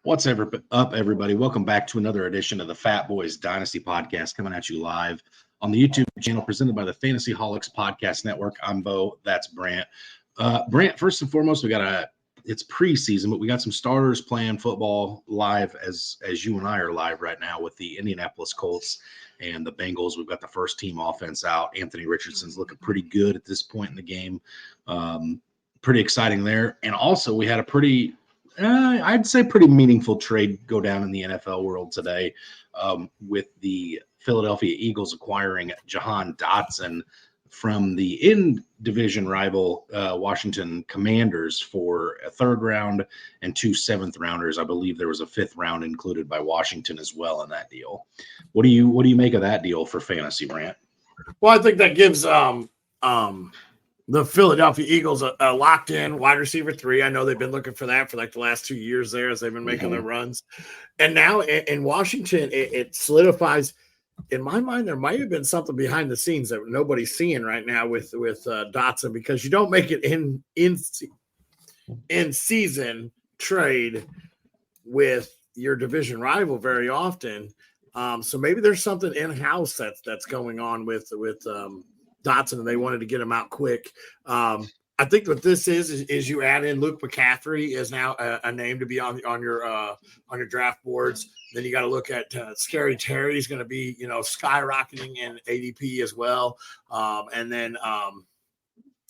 What's up, everybody? Welcome back to another edition of the Fatboyz Dynasty Podcast, coming at you live on the YouTube channel presented by the Fantasy Holics Podcast Network. I'm Bo. That's Brant. Brant, first and foremost, it's preseason, but we got some starters playing football live as you and I are live right now with the Indianapolis Colts and the Bengals. We've got the first team offense out. Anthony Richardson's looking pretty good at this point in the game. Pretty exciting there. And also we had a pretty meaningful trade go down in the NFL world today with the Philadelphia Eagles acquiring Jahan Dotson from the in-division rival Washington Commanders for a third round and 2 7th-rounders. I believe there was a 5th round included by Washington as well in that deal. What do you make of that deal for fantasy, Brant? Well, I think that gives the Philadelphia Eagles a locked-in wide receiver 3. I know they've been looking for that for like the last 2 years there as they've been making their runs. And now in Washington, it solidifies. In my mind, there might have been something behind the scenes that nobody's seeing right now with Dotson, because you don't make it in season trade with your division rival very often. So maybe there's something in-house that's going on with Dotson, and they wanted to get him out quick. I think what this is you add in Luke McCaffrey is now a name to be on your draft boards. Then you got to look at Scary Terry is going to be skyrocketing in ADP as well. And then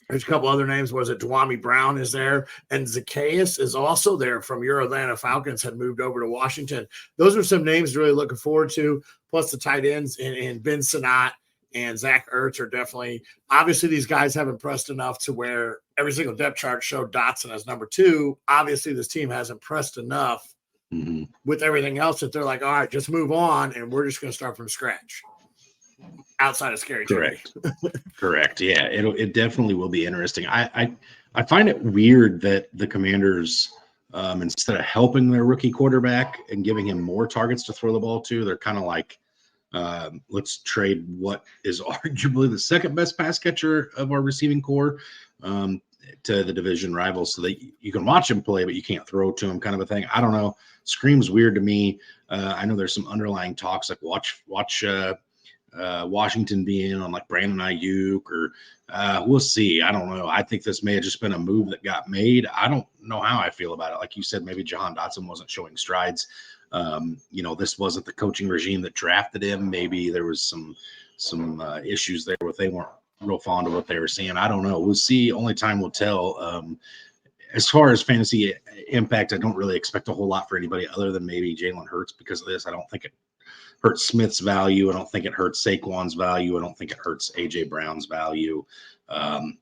there's a couple other names. Was it Dwami Brown is there, and Zacchaeus is also there from your Atlanta Falcons, had moved over to Washington. Those are some names really looking forward to. Plus the tight ends in Ben Sinnott and Zach Ertz are definitely – obviously these guys have impressed enough to where every single depth chart showed Dotson as number 2. Obviously this team has impressed enough with everything else that they're like, all right, just move on, and we're just going to start from scratch outside of Scary Terry. Correct. Yeah, it definitely will be interesting. I find it weird that the Commanders, instead of helping their rookie quarterback and giving him more targets to throw the ball to, they're kind of like, let's trade what is arguably the second best pass catcher of our receiving core to the division rivals, so that you can watch him play, but you can't throw to him, kind of a thing. I don't know. Screams weird to me. I know there's some underlying talks like watch Washington be in on like Brandon Ayuk, or we'll see. I don't know. I think this may have just been a move that got made. I don't know how I feel about it. Like you said, maybe Jahan Dotson wasn't showing strides. This wasn't the coaching regime that drafted him. Maybe there was some issues there where they weren't real fond of what they were seeing. I don't know. We'll see. Only time will tell. As far as fantasy impact, I don't really expect a whole lot for anybody other than maybe Jalen Hurts because of this. I don't think it hurts Smith's value. I don't think it hurts Saquon's value. I don't think it hurts A.J. Brown's value.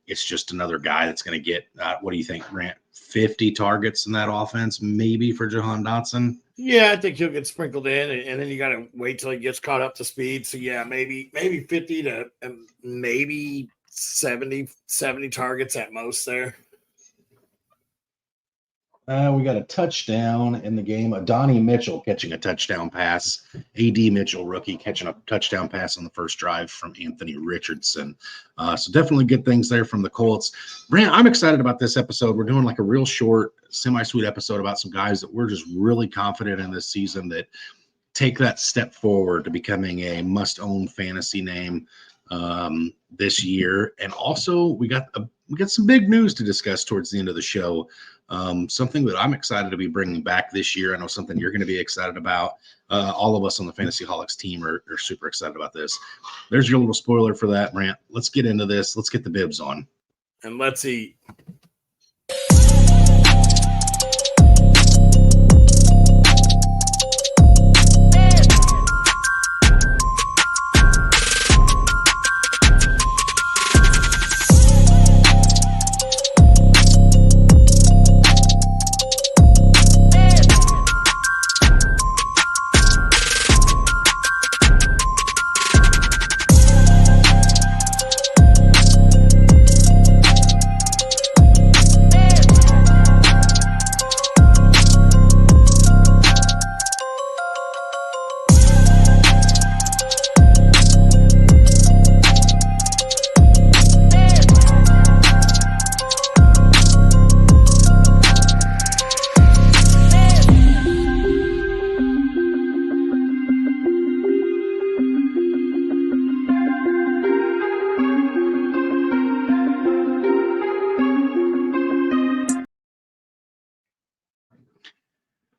It's just another guy that's going to get, what do you think, Grant, 50 targets in that offense, maybe for Jahan Dotson? Yeah, I think he'll get sprinkled in, and then you got to wait till he gets caught up to speed. So, yeah, maybe 50 to maybe 70 targets at most there. We got a touchdown in the game. Adonai Mitchell catching a touchdown pass. A.D. Mitchell, rookie, catching a touchdown pass on the first drive from Anthony Richardson. So definitely good things there from the Colts. Brant, I'm excited about this episode. We're doing like a real short, semi-sweet episode about some guys that we're just really confident in this season that take that step forward to becoming a must-own fantasy name this year. And also we got some big news to discuss towards the end of the show. Something that I'm excited to be bringing back this year. I know something you're going to be excited about. All of us on the Fantasy Holics team are super excited about this. There's your little spoiler for that, Brant. Let's get into this. Let's get the bibs on. And let's eat.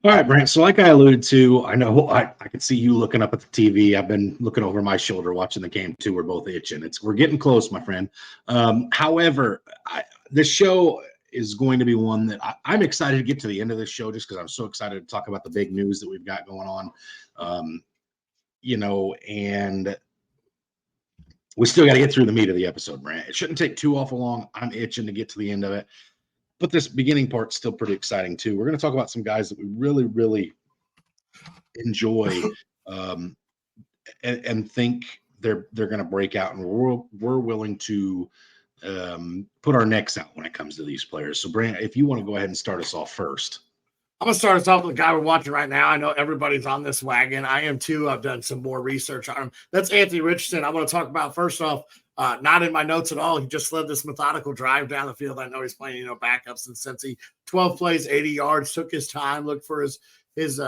All right, Brent. So, like I alluded to, I know I can see you looking up at the TV. I've been looking over my shoulder watching the game too. We're both itching. We're getting close, my friend. However, this show is going to be one that I'm excited to get to the end of this show just because I'm so excited to talk about the big news that we've got going on. And we still got to get through the meat of the episode, Brent. It shouldn't take too awful long. I'm itching to get to the end of it. But this beginning part's still pretty exciting too. We're going to talk about some guys that we really, really enjoy and think they're going to break out, and we're willing to put our necks out when it comes to these players. So, Brant, if you want to go ahead and start us off first. I'm going to start us off with the guy we're watching right now. I know everybody's on this wagon. I am too. I've done some more research on him. That's Anthony Richardson. I want to talk about, first off, not in my notes at all. He just led this methodical drive down the field. I know he's playing, backups and Cincy. 12 plays, 80 yards, took his time, looked for his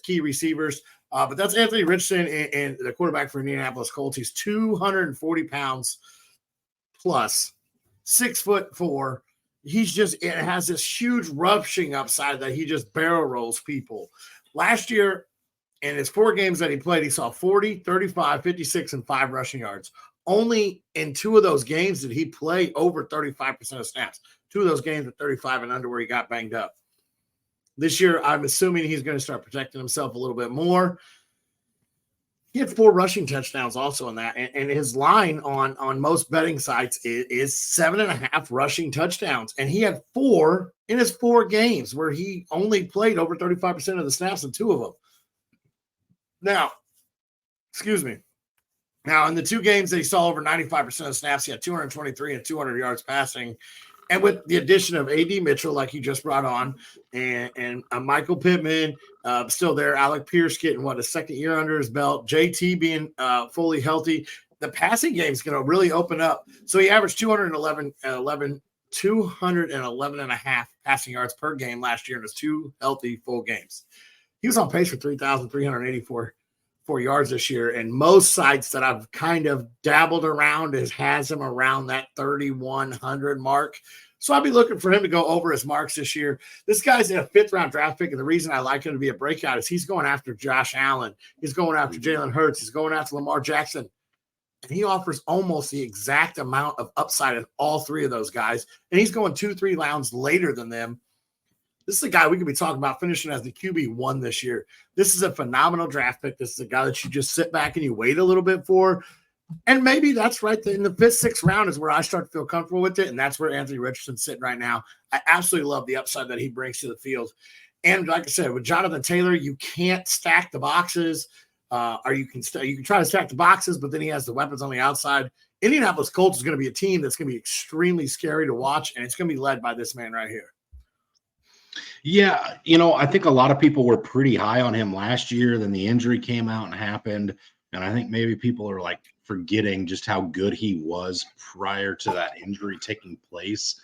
key receivers. But that's Anthony Richardson and the quarterback for Indianapolis Colts. He's 240 pounds plus, 6'4". It has this huge rushing upside that he just barrel rolls people. Last year, in his 4 games that he played, he saw 40, 35, 56, and 5 rushing yards. Only in 2 of those games did he play over 35% of snaps. 2 of those games were 35 and under where he got banged up. This year, I'm assuming he's going to start protecting himself a little bit more. He had 4 rushing touchdowns also in that. And his line on most betting sites is 7.5 rushing touchdowns. And he had 4 in his 4 games where he only played over 35% of the snaps in 2 of them. Now, in the 2 games that he saw over 95% of snaps, he had 223 and 200 yards passing. And with the addition of A.D. Mitchell, like you just brought on, and Michael Pittman still there, Alec Pierce getting, a second year under his belt, JT being fully healthy, the passing game is going to really open up. So he averaged 211 and a half passing yards per game last year in his 2 healthy full games. He was on pace for 3,384 yards this year, and most sites that I've kind of dabbled around has him around that 3,100 mark. So I'll be looking for him to go over his marks this year. This guy's a 5th-round draft pick, and the reason I like him to be a breakout is he's going after Josh Allen. He's going after Jalen Hurts. He's going after Lamar Jackson. And he offers almost the exact amount of upside in all 3 of those guys, and he's going 2-3 rounds later than them. This is a guy we could be talking about finishing as the QB1 this year. This is a phenomenal draft pick. This is a guy that you just sit back and you wait a little bit for. And maybe that's right in the 5th, 6th round is where I start to feel comfortable with it. And that's where Anthony Richardson's sitting right now. I absolutely love the upside that he brings to the field. And like I said, with Jonathan Taylor, you can't stack the boxes. Or you can try to stack the boxes, but then he has the weapons on the outside. Indianapolis Colts is going to be a team that's going to be extremely scary to watch. And it's going to be led by this man right here. Yeah, I think a lot of people were pretty high on him last year. Then the injury came out and happened. And I think maybe people are forgetting just how good he was prior to that injury taking place.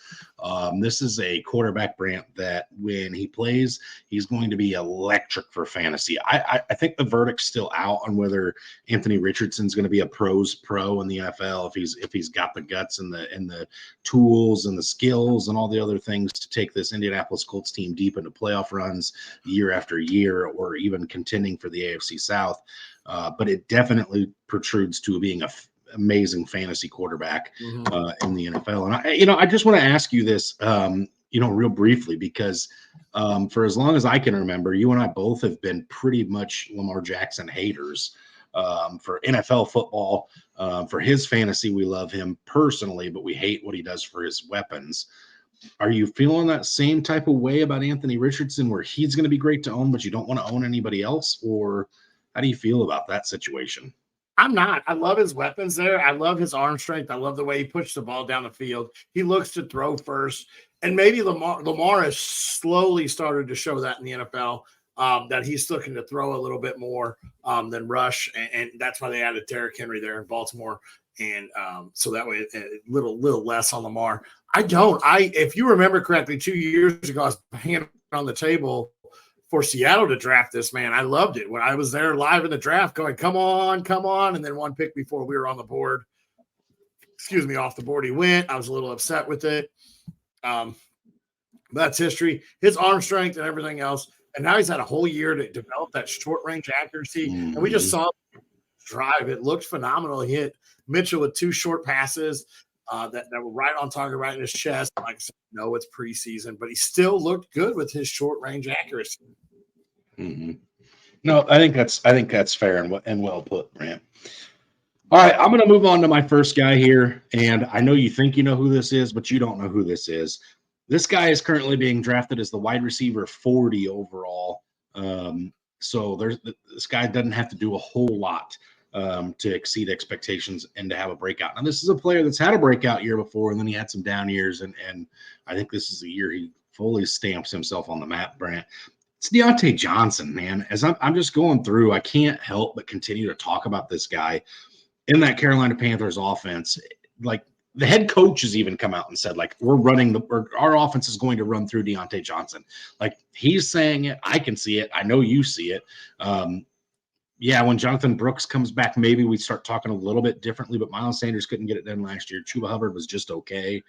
This is a quarterback, Brant, that when he plays, he's going to be electric for fantasy. I think the verdict's still out on whether Anthony Richardson's going to be a pro's pro in the NFL if he's got the guts and the tools and the skills and all the other things to take this Indianapolis Colts team deep into playoff runs year after year, or even contending for the AFC South. But it definitely protrudes to being an amazing fantasy quarterback in the NFL. And I just want to ask you this, real briefly, because for as long as I can remember, you and I both have been pretty much Lamar Jackson haters. For NFL football, for his fantasy, we love him personally, but we hate what he does for his weapons. Are you feeling that same type of way about Anthony Richardson, where he's going to be great to own, but you don't want to own anybody else? Or how do you feel about that situation? I'm not. I love his weapons there. I love his arm strength. I love the way he pushes the ball down the field. He looks to throw first. And maybe Lamar has slowly started to show that in the NFL, that he's looking to throw a little bit more than rush. And that's why they added Derrick Henry there in Baltimore. And so that way a little less on Lamar. If you remember correctly, 2 years ago, I was hanging on the table for Seattle to draft this man. I loved it when I was there live in the draft going, come on. And then 1 pick before we were on the board, off the board he went. I was a little upset with it. That's history. His arm strength and everything else. And now he's had a whole year to develop that short range accuracy. And we just saw him drive. It looked phenomenal. He hit Mitchell with 2 short passes that were right on target, right in his chest. Like I said, no, it's preseason, but he still looked good with his short range accuracy. Mm-hmm. No, I think that's fair and well put, Brant. All right, I'm going to move on to my first guy here, and I know you think you know who this is, but you don't know who this is. This guy is currently being drafted as the wide receiver 40 overall. So this guy doesn't have to do a whole lot to exceed expectations and to have a breakout. Now, this is a player that's had a breakout year before, and then he had some down years, and I think this is the year he fully stamps himself on the map, Brant. It's Deontay Johnson, man. As I'm just going through, I can't help but continue to talk about this guy in that Carolina Panthers offense. Like, the head coach has even come out and said, like, our offense is going to run through Deontay Johnson. Like, he's saying it. I can see it. I know you see it. Yeah, when Jonathan Brooks comes back, maybe we start talking a little bit differently, but Miles Sanders couldn't get it done last year. Chuba Hubbard was just okay.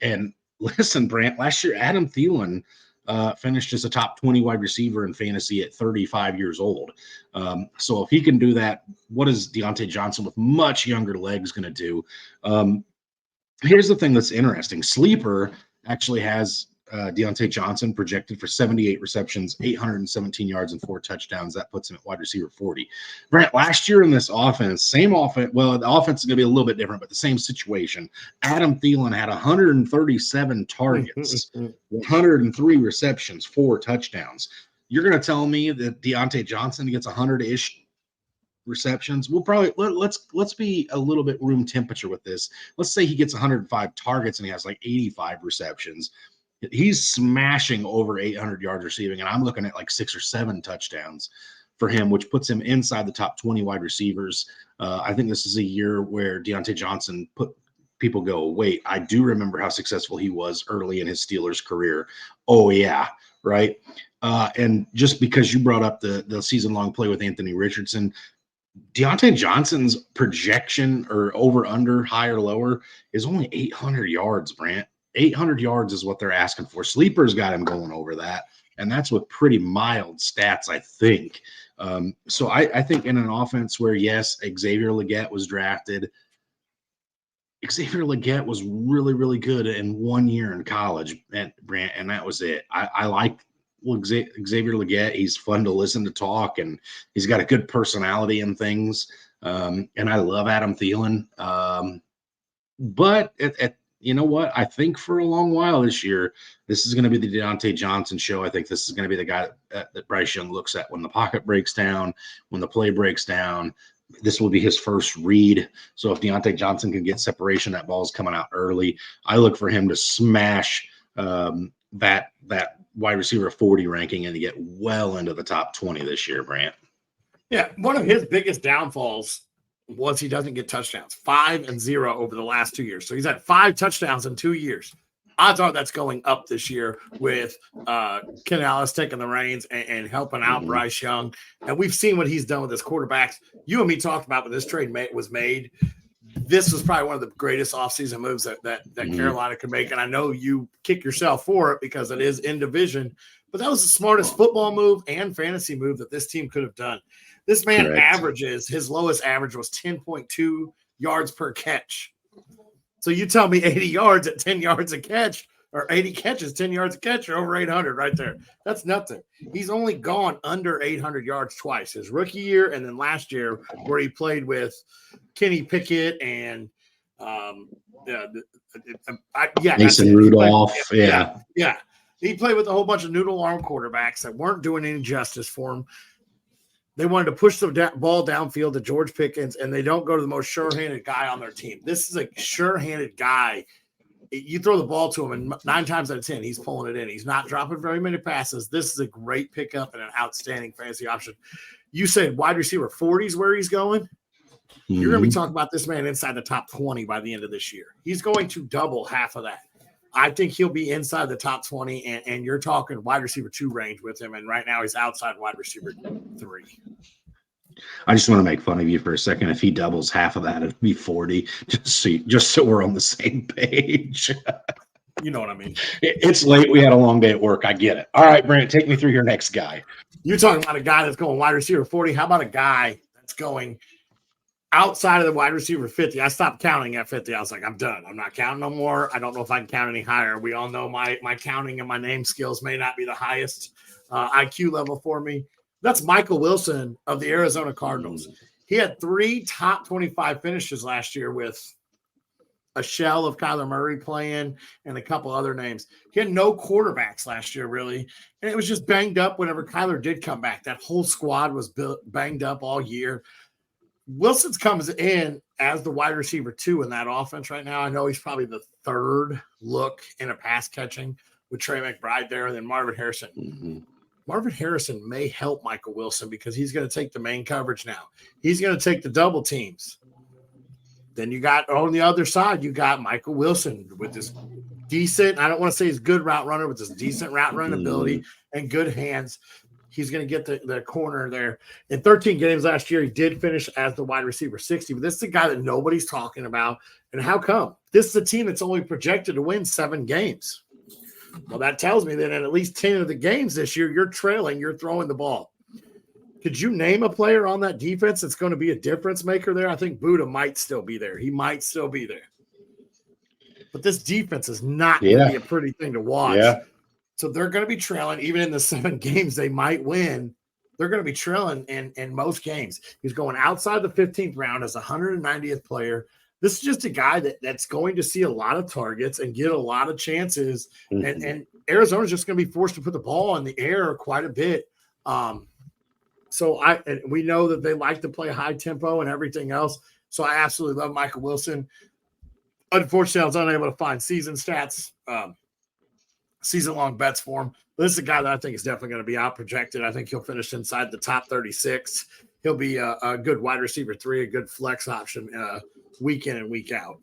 And listen, Brant, last year, Adam Thielen finished as a top 20 wide receiver in fantasy at 35 years old. So if he can do that, what is Deontay Johnson with much younger legs going to do? Here's the thing that's interesting. Sleeper actually has Deontay Johnson projected for 78 receptions, 817 yards, and 4 touchdowns. That puts him at wide receiver 40. Brent, last year in this offense, same offense. Well, the offense is going to be a little bit different, but the same situation. Adam Thielen had 137 targets, 103 receptions, 4 touchdowns. You're going to tell me that Deontay Johnson gets 100-ish receptions? We'll probably let's be a little bit room temperature with this. Let's say he gets 105 targets and he has like 85 receptions. He's smashing over 800 yards receiving, and I'm looking at like 6 or 7 touchdowns for him, which puts him inside the top 20 wide receivers. I think this is a year where Deontay Johnson people go, wait, I do remember how successful he was early in his Steelers career. Oh yeah, right. And just because you brought up the season-long play with Anthony Richardson, Deontay Johnson's projection or over under high or lower is only 800 yards, Brant. 800 yards is what they're asking for. Sleeper's got him going over that, and that's with pretty mild stats, I think. So I think in an offense where, yes, Xavier Legette was drafted, Xavier Legette was really, really good in 1 year in college, Brant, and that was it. I like Xavier Legette. He's fun to listen to talk, and he's got a good personality and things. And I love Adam Thielen. But you know what? I think for a long while this year, this is going to be the Deontay Johnson show. I think this is going to be the guy that Bryce Young looks at when the pocket breaks down, when the play breaks down. This will be his first read. So if Deontay Johnson can get separation, that ball's coming out early. I look for him to smash that wide receiver 40 ranking and to get well into the top 20 this year, Brant. Yeah, one of his biggest downfalls was he doesn't get touchdowns. 5-0 over the last 2 years. So he's had 5 touchdowns in 2 years. Odds are that's going up this year with Ken Ellis taking the reins and helping out Bryce Young. And we've seen what he's done with his quarterbacks. You and me talked about when this trade was made. This was probably one of the greatest offseason moves that Carolina could make. And I know you kick yourself for it because it is in division. But that was the smartest football move and fantasy move that this team could have done. This man averages, his lowest average was 10.2 yards per catch. So you tell me 80 yards at 10 yards a catch, or 80 catches, 10 yards a catch, or over 800 right there. That's nothing. He's only gone under 800 yards twice, his rookie year and then last year where he played with Kenny Pickett and Mason Rudolph. Yeah. He played with a whole bunch of noodle arm quarterbacks that weren't doing any justice for him. They wanted to push the ball downfield to George Pickens, and they don't go to the most sure-handed guy on their team. This is a sure-handed guy. You throw the ball to him, and 9 times out of 10, he's pulling it in. He's not dropping very many passes. This is a great pickup and an outstanding fantasy option. You said wide receiver 40 is where he's going. You're going to be talking about this man inside the top 20 by the end of this year. He's going to double half of that. I think he'll be inside the top 20, and you're talking wide receiver 2 range with him. And right now he's outside wide receiver 3. I just want to make fun of you for a second. If he doubles half of that, it'd be 40, just so we're on the same page. You know what I mean? It's late. We had a long day at work. I get it. All right, Brent, take me through your next guy. You're talking about a guy that's going wide receiver 40. How about a guy that's going outside of the wide receiver 50? I stopped counting at 50. I was like, I'm done. I'm not counting no more. I don't know if I can count any higher. We all know my counting and my name skills may not be the highest IQ level for me. That's Michael Wilson of the Arizona Cardinals. He had 3 top 25 finishes last year with a shell of Kyler Murray playing and a couple other names. He had no quarterbacks last year, really. And it was just banged up whenever Kyler did come back. That whole squad was banged up all year. Wilson comes in as the wide receiver 2 in that offense right now. I know he's probably the 3rd look in a pass catching with Trey McBride there and then Marvin Harrison. Mm-hmm. Marvin Harrison may help Michael Wilson because he's going to take the main coverage now. He's going to take the double teams. Then you got on the other side, you got Michael Wilson with this decent, I don't want to say he's good route runner, with this decent route run ability and good hands. He's going to get the corner there. In 13 games last year, he did finish as the wide receiver 60, but this is a guy that nobody's talking about. And how come? This is a team that's only projected to win 7 games. Well, that tells me that in at least 10 of the games this year, you're trailing, you're throwing the ball. Could you name a player on that defense that's going to be a difference maker there? I think Buddha might still be there. He might still be there. But this defense is not going to be a pretty thing to watch. Yeah. So they're going to be trailing. Even in the 7 games they might win, they're going to be trailing in most games. He's going outside the 15th round as a 190th player. This is just a guy that's going to see a lot of targets and get a lot of chances. Mm-hmm. And Arizona's just going to be forced to put the ball in the air quite a bit. So we know that they like to play high tempo and everything else. So I absolutely love Michael Wilson. Unfortunately, I was unable to find season stats, season-long bets for him. But this is a guy that I think is definitely going to be out-projected. I think he'll finish inside the top 36. He'll be a good wide receiver 3, a good flex option week in and week out.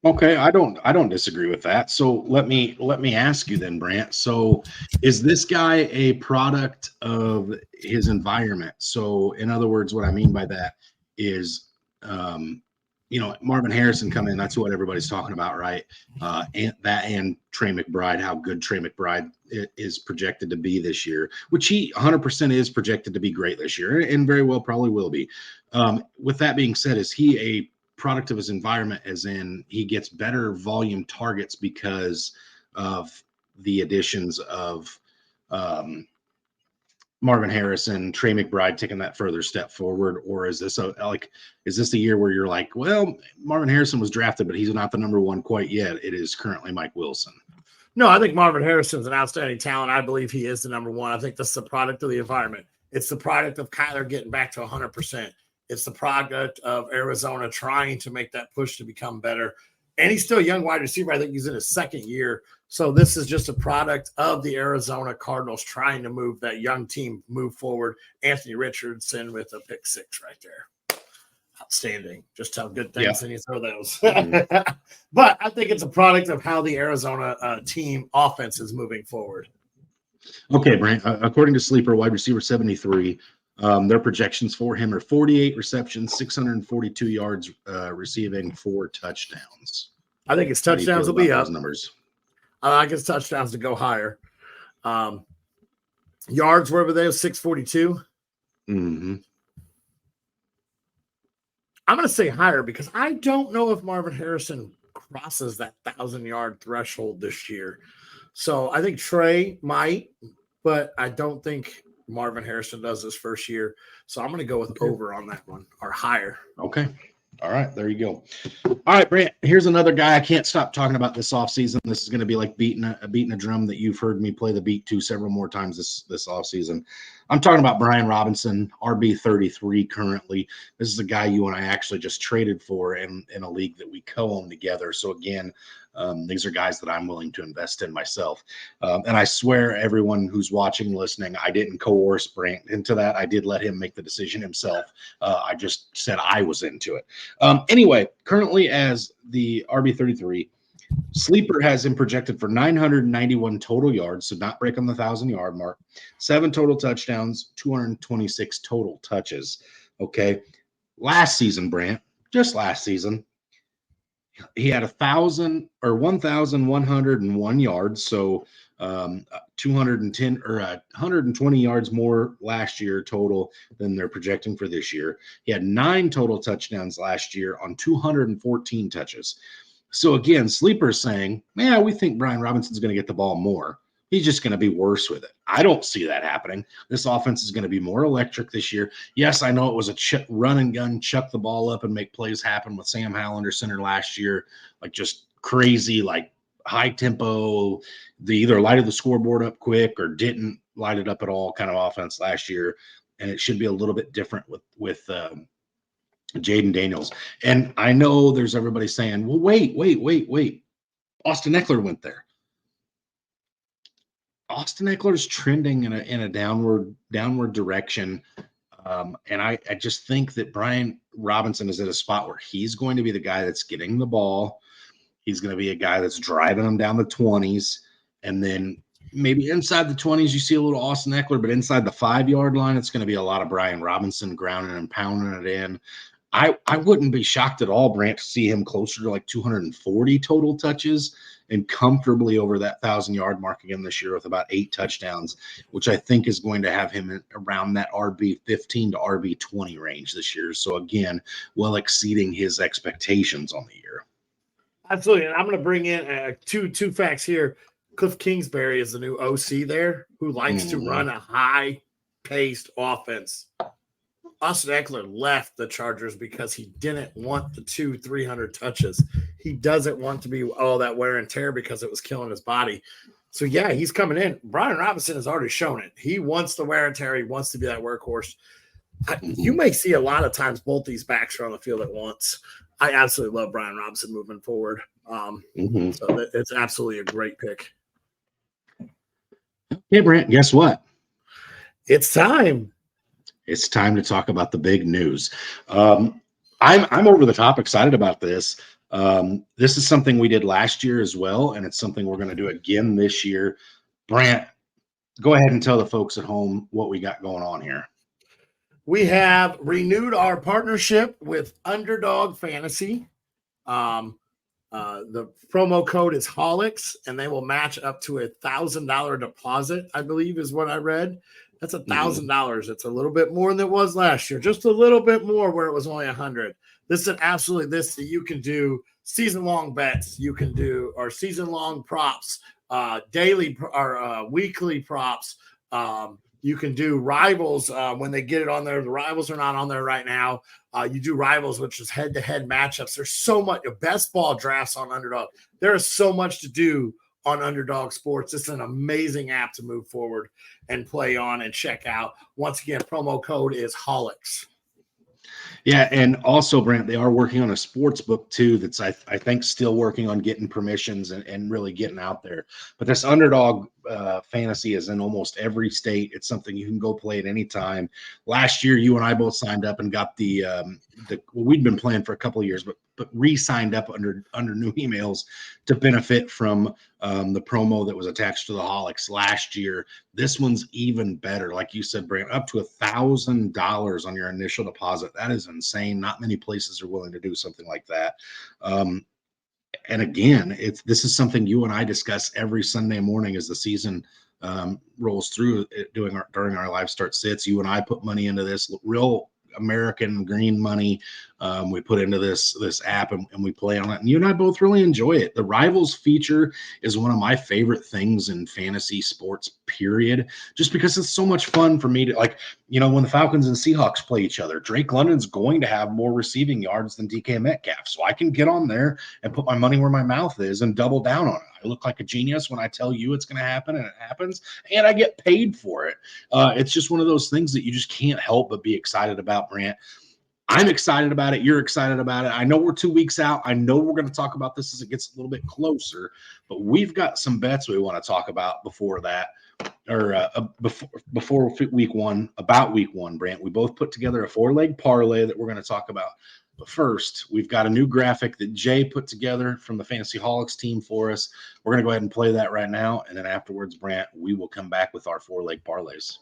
Okay, I don't disagree with that. So let me ask you then, Brant. So is this guy a product of his environment? So in other words, what I mean by that is, Marvin Harrison coming in. That's what everybody's talking about, right? And Trey McBride, how good Trey McBride is projected to be this year, which he 100% is projected to be great this year, and very well probably will be. With that being said, is he a product of his environment, as in he gets better volume targets because of the additions of Marvin Harrison, Trey McBride taking that further step forward? Or is this a year where you're like, well, Marvin Harrison was drafted, but he's not the number 1 quite yet. It is currently Mike Wilson. No, I think Marvin Harrison's an outstanding talent. I believe he is the number 1. I think that's the product of the environment. It's the product of Kyler getting back to 100%. It's the product of Arizona trying to make that push to become better. And he's still a young wide receiver. I think he's in his 2nd year. So this is just a product of the Arizona Cardinals trying to move that young team move forward. Anthony Richardson with a pick 6 right there. Outstanding. Just tell good things and you throw those. Mm-hmm. But I think it's a product of how the Arizona team offense is moving forward. Okay, Brant. According to Sleeper, wide receiver 73, their projections for him are 48 receptions, 642 yards receiving, 4 touchdowns. I think his touchdowns will be up. Those numbers. I like his touchdowns to go higher. Yards, wherever they have, 642. Mm-hmm. I'm going to say higher because I don't know if Marvin Harrison crosses that 1,000-yard threshold this year. So I think Trey might, but I don't think Marvin Harrison does this first year. So I'm going to go with over on that one, or higher. Okay. All right, there you go. All right, Brant, here's another guy I can't stop talking about this offseason. This is going to be like beating a drum that you've heard me play the beat to several more times this offseason. I'm talking about Brian Robinson, RB33 currently. This is a guy you and I actually just traded for in a league that we co-own together. So again, these are guys that I'm willing to invest in myself. And I swear everyone who's watching, listening, I didn't coerce Brant into that. I did let him make the decision himself. I just said I was into it. Anyway, currently as the RB33, Sleeper has him projected for 991 total yards, so not breaking the 1,000-yard mark, 7 total touchdowns, 226 total touches. Okay. Last season, Brant, just last season, He had 1,101 yards, so 210 or 120 yards more last year total than they're projecting for this year. He had 9 total touchdowns last year on 214 touches. So again, sleepers saying, "Yeah, we think Brian Robinson's going to get the ball more. He's just going to be worse with it." I don't see that happening. This offense is going to be more electric this year. Yes, I know it was a run and gun, chuck the ball up and make plays happen with Sam Howell under center last year, like just crazy, like high tempo. They either lighted the scoreboard up quick or didn't light it up at all kind of offense last year. And it should be a little bit different with Jaden Daniels. And I know there's everybody saying, well, wait. Austin Eckler went there. Austin Eckler is trending in a downward direction. And I just think that Brian Robinson is at a spot where he's going to be the guy that's getting the ball. He's going to be a guy that's driving them down the 20s. And then maybe inside the 20s, you see a little Austin Eckler, but inside the 5-yard line, it's going to be a lot of Brian Robinson grounding and pounding it in. I wouldn't be shocked at all, Brant, to see him closer to like 240 total touches and comfortably over that 1,000-yard mark again this year with about 8 touchdowns, which I think is going to have him around that RB15 to RB20 range this year. So again, well exceeding his expectations on the year. Absolutely. And I'm going to bring in two facts here. Cliff Kingsbury is the new OC there who likes to run a high-paced offense. Austin Eckler left the Chargers because he didn't want the 200-300 touches. He doesn't want to be all that wear and tear because it was killing his body. So, yeah, he's coming in. Brian Robinson has already shown it. He wants the wear and tear. He wants to be that workhorse. You may see a lot of times both these backs are on the field at once. I absolutely love Brian Robinson moving forward. So it's absolutely a great pick. Hey, Brant, guess what? It's time. It's time to talk about the big news. I'm over the top excited about this. This is something we did last year as well, and it's something we're going to do again this year. Brant, go ahead and tell the folks at home what we got going on here. We have renewed our partnership with Underdog Fantasy. The promo code is Holics, and they will match up to $1,000 deposit, I believe is what I read. That's $1,000. It's a little bit more than it was last year, just a little bit more where it was only 100. This is absolutely this that you can do season-long bets. You can do our season-long props, daily or weekly props. You can do rivals when they get it on there. The rivals are not on there right now. You do rivals, which is head-to-head matchups. There's so much best ball drafts on Underdog. There is so much to do on Underdog Sports. It's an amazing app to move forward and play on and check out. Once again, promo code is Holics. Yeah, and also, Brant, they are working on a sports book too that's, I think, still working on getting permissions and really getting out there. But this Underdog Fantasy is in almost every state. It's something you can go play at any time. Last year, you and I both signed up and got we'd been playing for a couple of years, but re-signed up under new emails to benefit from the promo that was attached to the Holics last year. This one's even better. Like you said, Brant, up to $1,000 on your initial deposit. That is insane. Not many places are willing to do something like that. And again, this is something you and I discuss every Sunday morning as the season rolls through during our live start sits. You and I put money into this real American green money. We put into this app and we play on it, and you and I both really enjoy it. The Rivals feature is one of my favorite things in fantasy sports, period, just because it's so much fun for me to, like, when the Falcons and Seahawks play each other, Drake London's going to have more receiving yards than DK Metcalf, so I can get on there and put my money where my mouth is and double down on it. I look like a genius when I tell you it's going to happen, and it happens, and I get paid for it. It's just one of those things that you just can't help but be excited about, Brant. I'm excited about it. You're excited about it. I know we're 2 weeks out. I know we're going to talk about this as it gets a little bit closer, but we've got some bets we want to talk about before that, or before week one, Brant. We both put together a 4-leg parlay that we're going to talk about. But first, we've got a new graphic that Jay put together from the Fantasy Holics team for us. We're going to go ahead and play that right now. And then afterwards, Brant, we will come back with our 4-leg parlays.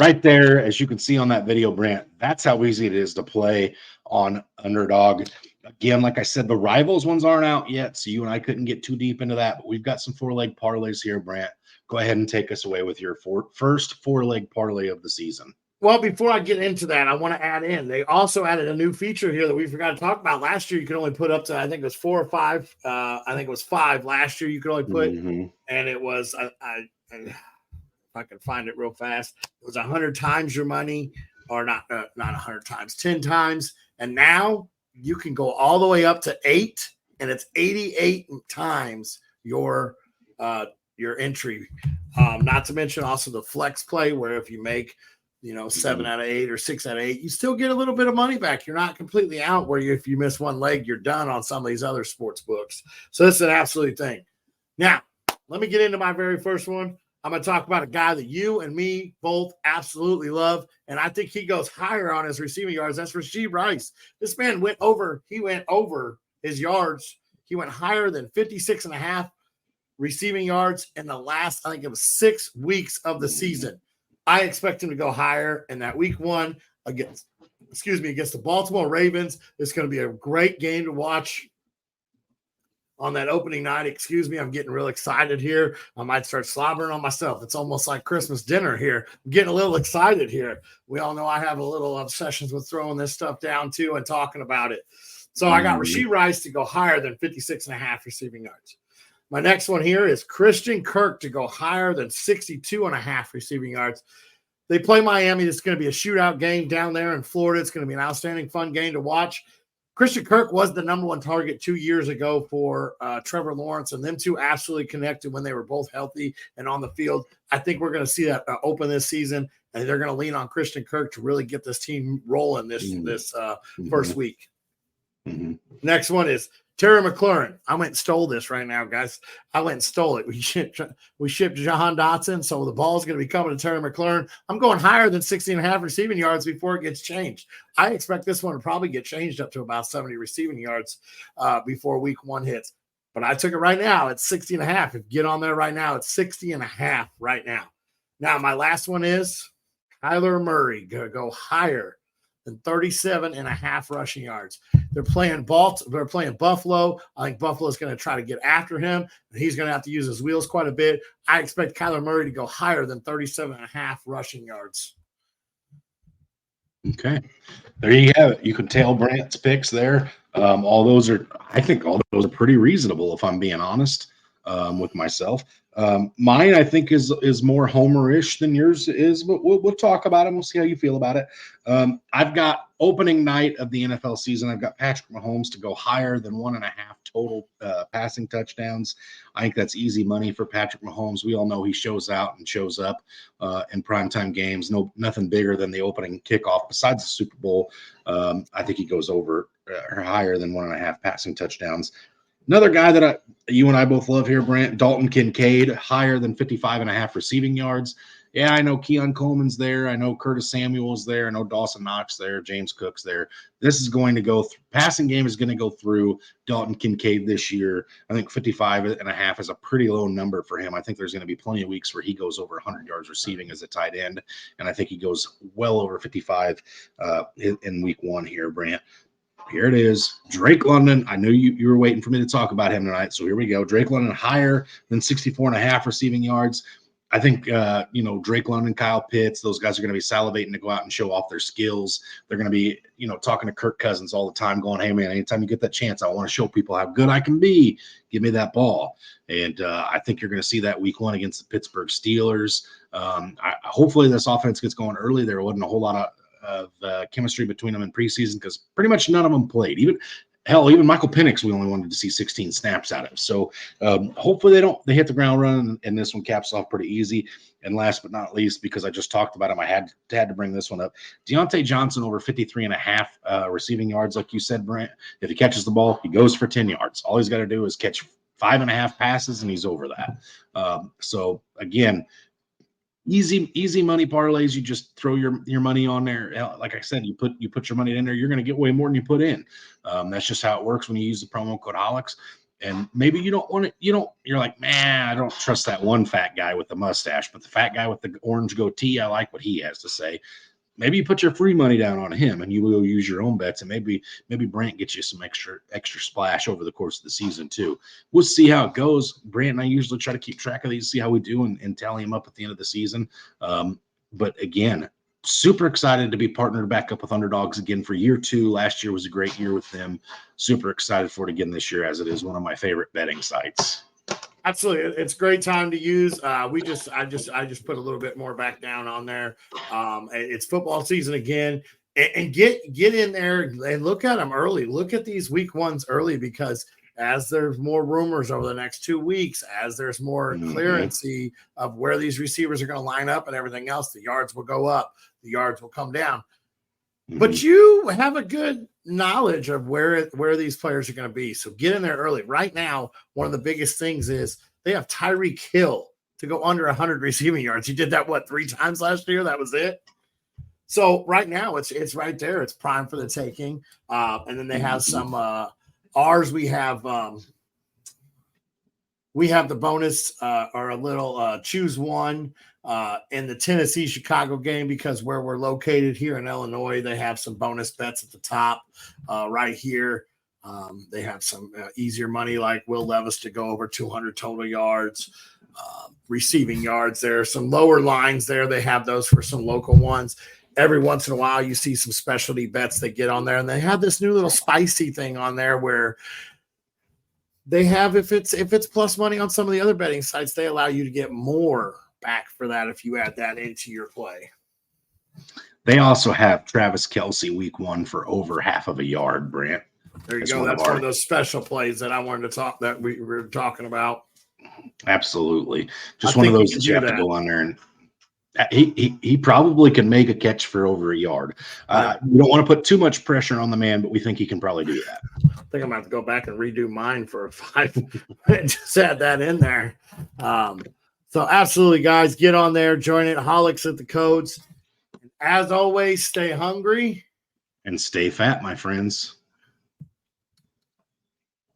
right there, as you can see on that video, Brant, that's how easy it is to play on underdog. Again, like I said, the rivals ones aren't out yet, so you and I couldn't get too deep into that, but we've got some 4-leg parlays here, Brant. Go ahead and take us away with your first 4-leg parlay of the season. Well, before I get into that, I want to add in, they also added a new feature here that we forgot to talk about. Last year, you could only put up to, I think it was 4 or 5. I think it was 5 last year you could only put, and it was, if I can find it real fast, it was 100 times your money, or not 100 times, 10 times. And now you can go all the way up to 8, and it's 88 times your entry. Not to mention also the flex play, where if you make 7 out of 8 or 6 out of 8, you still get a little bit of money back. You're not completely out where if you miss one leg, you're done on some of these other sports books. So this is an absolute thing. Now, let me get into my very first one. I'm going to talk about a guy that you and me both absolutely love, and I think he goes higher on his receiving yards. That's Rashee Rice. This man went over his yards. He went higher than 56.5 receiving yards in the last, I think it was 6 weeks of the season. I expect him to go higher in that week 1 against the Baltimore Ravens. It's going to be a great game to watch on that opening night. I'm getting real excited here. I might start slobbering on myself. It's almost like Christmas dinner here. I'm getting a little excited here. We all know I have a little obsessions with throwing this stuff down too and talking about it. So I got Rashee Rice to go higher than 56.5 receiving yards. My next one here is Christian Kirk to go higher than 62.5 receiving yards. They play Miami. It's going to be a shootout game down there in Florida. It's going to be an outstanding, fun game to watch. Christian Kirk was the number 1 target 2 years ago for Trevor Lawrence, and them two absolutely connected when they were both healthy and on the field. I think we're going to see that open this season, and they're going to lean on Christian Kirk to really get this team rolling this first week. Next one is Terry McLaurin. I went and stole this right now, guys. I went and stole it. We shipped Jahan Dotson, so the ball's going to be coming to Terry McLaurin. I'm going higher than 60.5 receiving yards before it gets changed. I expect this one to probably get changed up to about 70 receiving yards before week 1 hits. But I took it right now. It's 60.5. If you get on there right now, it's 60.5 right now. Now, my last one is Kyler Murray going to go higher than 37.5 rushing yards. They're playing Buffalo. I think Buffalo is going to try to get after him, and he's going to have to use his wheels quite a bit. I expect Kyler Murray to go higher than 37.5 rushing yards. Okay. There you have it. You can tell Brant's picks there. I think all those are pretty reasonable, if I'm being honest with myself. Mine, I think, is more Homer-ish than yours is, but we'll talk about it. We'll see how you feel about it. I've got opening night of the NFL season. I've got Patrick Mahomes to go higher than 1.5 total passing touchdowns. I think that's easy money for Patrick Mahomes. We all know he shows out and shows up in primetime games. Nothing bigger than the opening kickoff besides the Super Bowl. I think he goes over or higher than 1.5 passing touchdowns. Another guy that you and I both love here, Brant, Dalton Kincaid, higher than 55.5 receiving yards. Yeah, I know Keon Coleman's there. I know Curtis Samuel's there. I know Dawson Knox there. James Cook's there. This is going to go – passing game is going to go through Dalton Kincaid this year. I think 55.5 is a pretty low number for him. I think there's going to be plenty of weeks where he goes over 100 yards receiving as a tight end, and I think he goes well over 55 in week 1 here, Brant. Here it is. Drake London. I knew you were waiting for me to talk about him tonight, so here we go. Drake London higher than 64.5 receiving yards. I think, Drake London, Kyle Pitts, those guys are going to be salivating to go out and show off their skills. They're going to be, talking to Kirk Cousins all the time going, hey, man, anytime you get that chance, I want to show people how good I can be. Give me that ball. And I think you're going to see that week 1 against the Pittsburgh Steelers. Hopefully this offense gets going early. There wasn't a whole lot of chemistry between them in preseason because pretty much none of them played. Even Michael Penix, we only wanted to see 16 snaps out of. So hopefully they hit the ground running, and this one caps off pretty easy. And last but not least, because I just talked about him, I had to bring this one up. Deontay Johnson over 53.5 receiving yards, like you said, Brent. If he catches the ball, he goes for 10 yards. All he's got to do is catch 5.5 passes, and he's over that. So again, easy money parlays. You just throw your money on there. Like I said, you put your money in there, you're going to get way more than you put in. That's just how it works when you use the promo code HOLIX. And maybe you don't want it, you're like, man, I don't trust that one fat guy with the mustache, but the fat guy with the orange goatee, I like what he has to say. Maybe you put your free money down on him and you will use your own bets, and maybe Brant gets you some extra splash over the course of the season too. We'll see how it goes. Brant and I usually try to keep track of these, see how we do, and tally them up at the end of the season. But again, super excited to be partnered back up with Underdogs again for year 2. Last year was a great year with them. Super excited for it again this year, as it is one of my favorite betting sites. Absolutely, it's a great time to use. I just put a little bit more back down on there. It's football season again, and get in there and look at them early. Look at these week ones early, because as there's more rumors over the next 2 weeks, as there's more clearance of where these receivers are going to line up and everything else, the yards will go up, the yards will come down. But you have a good knowledge of where these players are going to be. So get in there early. Right now, one of the biggest things is they have Tyreek Hill to go under 100 receiving yards. He did that, 3 times last year? That was it. So right now, it's right there. It's prime for the taking. And then they have some ours. We have the bonus or a little choose one. In the Tennessee-Chicago game, because where we're located here in Illinois, they have some bonus bets at the top right here. They have some easier money, like Will Levis to go over 200 total yards, receiving yards. There are some lower lines there. They have those for some local ones. Every once in a while, you see some specialty bets that get on there, and they have this new little spicy thing on there where they have, if it's plus money on some of the other betting sites, they allow you to get more back for that if you add that into your play. They also have Travis Kelce week 1 for over half of a yard, Brant. There you go. That's one of those special plays that I wanted to talk that we were talking about. Absolutely. Just one of those that you have to go on there, and he probably can make a catch for over a yard. You don't want to put too much pressure on the man, but we think he can probably do that. I think I'm going to have to go back and redo mine for a 5. Just add that in there. So absolutely, guys, get on there, join it. Holics at the codes. As always, stay hungry and stay fat, my friends.